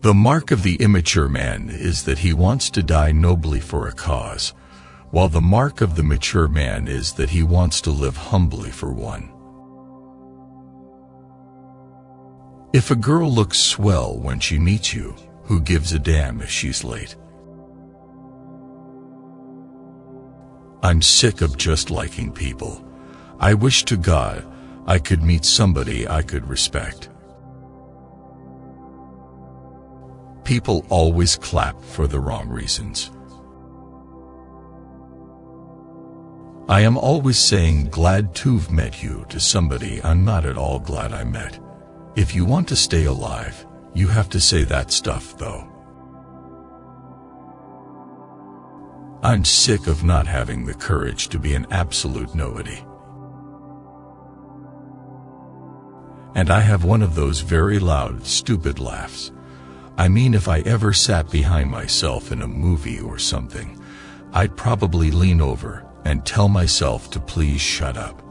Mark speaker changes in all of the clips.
Speaker 1: The mark of the immature man is that he wants to die nobly for a cause, while the mark of the mature man is that he wants to live humbly for one. If a girl looks swell when she meets you, who gives a damn if she's late? I'm sick of just liking people. I wish to God I could meet somebody I could respect. People always clap for the wrong reasons. I am always saying glad to've met you to somebody I'm not at all glad I met. If you want to stay alive, you have to say that stuff though. I'm sick of not having the courage to be an absolute nobody. And I have one of those very loud, stupid laughs. I mean, if I ever sat behind myself in a movie or something, I'd probably lean over and tell myself to please shut up.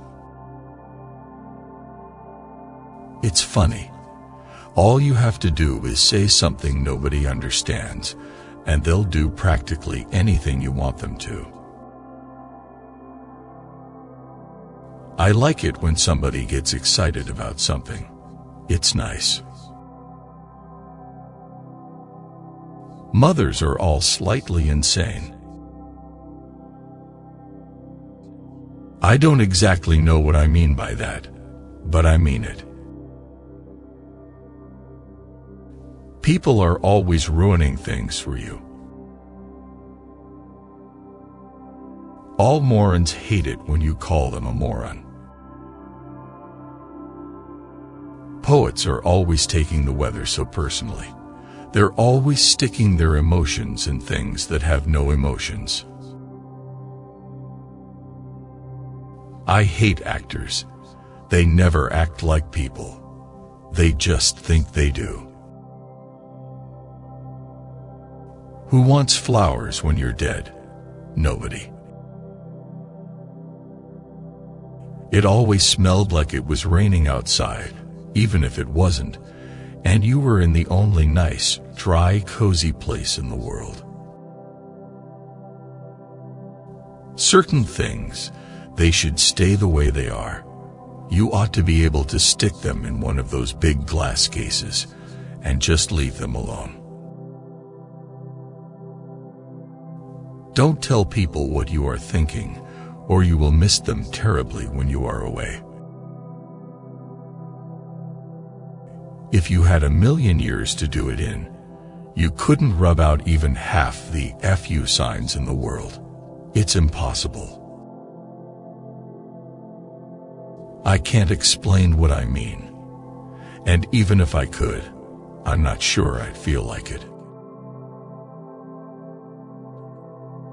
Speaker 1: It's funny. All you have to do is say something nobody understands, and they'll do practically anything you want them to. I like it when somebody gets excited about something. It's nice. Mothers are all slightly insane. I don't exactly know what I mean by that, but I mean it. People are always ruining things for you. All morons hate it when you call them a moron. Poets are always taking the weather so personally. They're always sticking their emotions in things that have no emotions. I hate actors. They never act like people. They just think they do. Who wants flowers when you're dead? Nobody. It always smelled like it was raining outside, even if it wasn't, and you were in the only nice, dry, cozy place in the world. Certain things, they should stay the way they are. You ought to be able to stick them in one of those big glass cases and just leave them alone. Don't tell people what you are thinking, or you will miss them terribly when you are away. If you had 1,000,000 years to do it in, you couldn't rub out even half the FU signs in the world. It's impossible. I can't explain what I mean, and even if I could, I'm not sure I'd feel like it.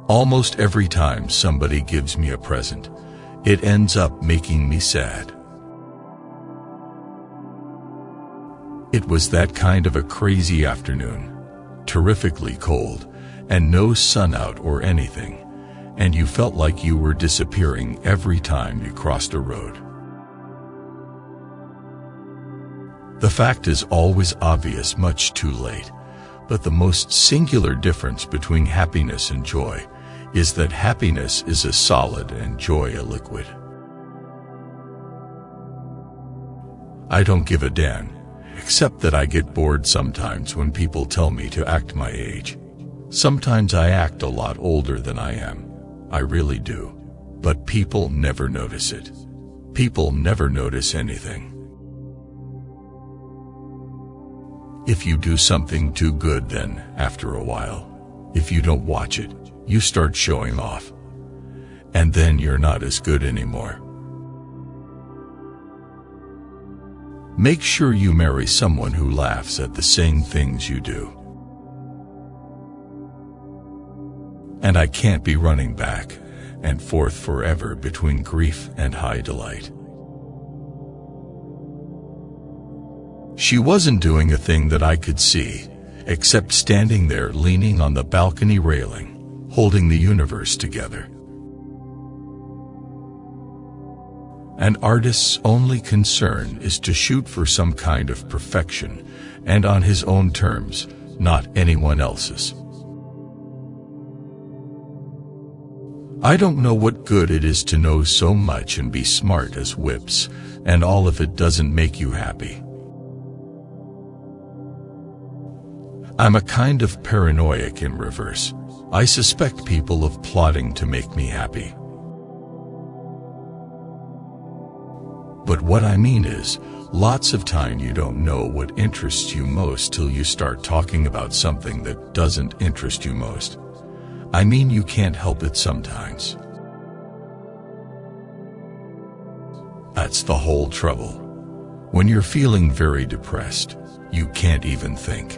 Speaker 1: Almost every time somebody gives me a present, it ends up making me sad. It was that kind of a crazy afternoon, terrifically cold, and no sun out or anything, and you felt like you were disappearing every time you crossed a road. The fact is always obvious much too late, but the most singular difference between happiness and joy is that happiness is a solid and joy a liquid. I don't give a damn, except that I get bored sometimes when people tell me to act my age. Sometimes I act a lot older than I am. I really do. But people never notice it. People never notice anything. If you do something too good, then, after a while, if you don't watch it, you start showing off. And then you're not as good anymore. Make sure you marry someone who laughs at the same things you do. And I can't be running back and forth forever between grief and high delight. She wasn't doing a thing that I could see, except standing there leaning on the balcony railing, holding the universe together. An artist's only concern is to shoot for some kind of perfection, and on his own terms, not anyone else's. I don't know what good it is to know so much and be smart as whips, and all if it doesn't make you happy. I'm a kind of paranoiac in reverse. I suspect people of plotting to make me happy. But what I mean is, lots of time you don't know what interests you most till you start talking about something that doesn't interest you most. I mean, you can't help it sometimes. That's the whole trouble. When you're feeling very depressed, you can't even think.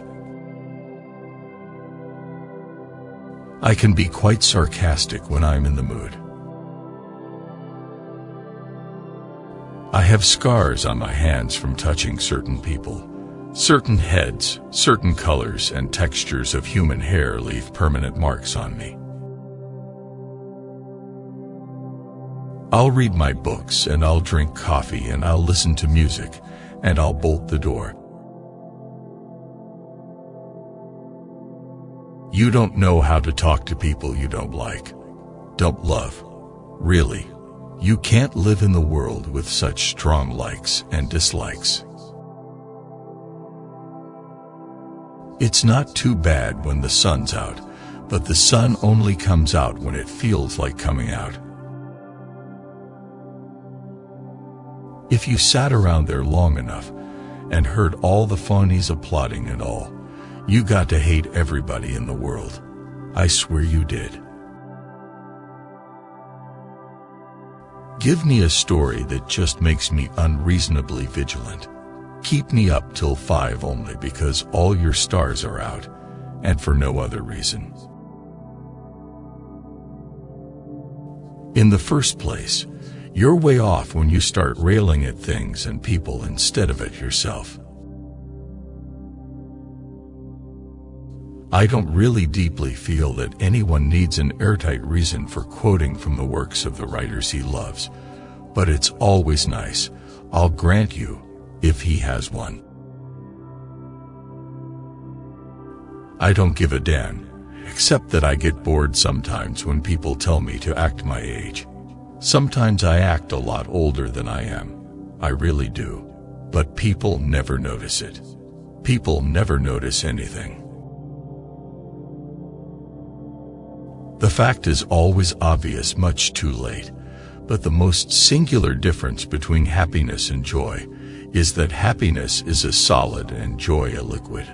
Speaker 1: I can be quite sarcastic when I'm in the mood. I have scars on my hands from touching certain people. Certain heads, certain colors and textures of human hair leave permanent marks on me. I'll read my books and I'll drink coffee and I'll listen to music and I'll bolt the door. You don't know how to talk to people you don't like, don't love. Really, you can't live in the world with such strong likes and dislikes. It's not too bad when the sun's out, but the sun only comes out when it feels like coming out. If you sat around there long enough and heard all the phonies applauding and all, you got to hate everybody in the world. I swear you did. Give me a story that just makes me unreasonably vigilant. Keep me up till 5 only because all your stars are out, and for no other reason. In the first place, you're way off when you start railing at things and people instead of at yourself. I don't really deeply feel that anyone needs an airtight reason for quoting from the works of the writers he loves, but it's always nice, I'll grant you, if he has one. I don't give a damn, except that I get bored sometimes when people tell me to act my age. Sometimes I act a lot older than I am. I really do. But people never notice it. People never notice anything. The fact is always obvious much too late, but the most singular difference between happiness and joy is that happiness is a solid and joy a liquid.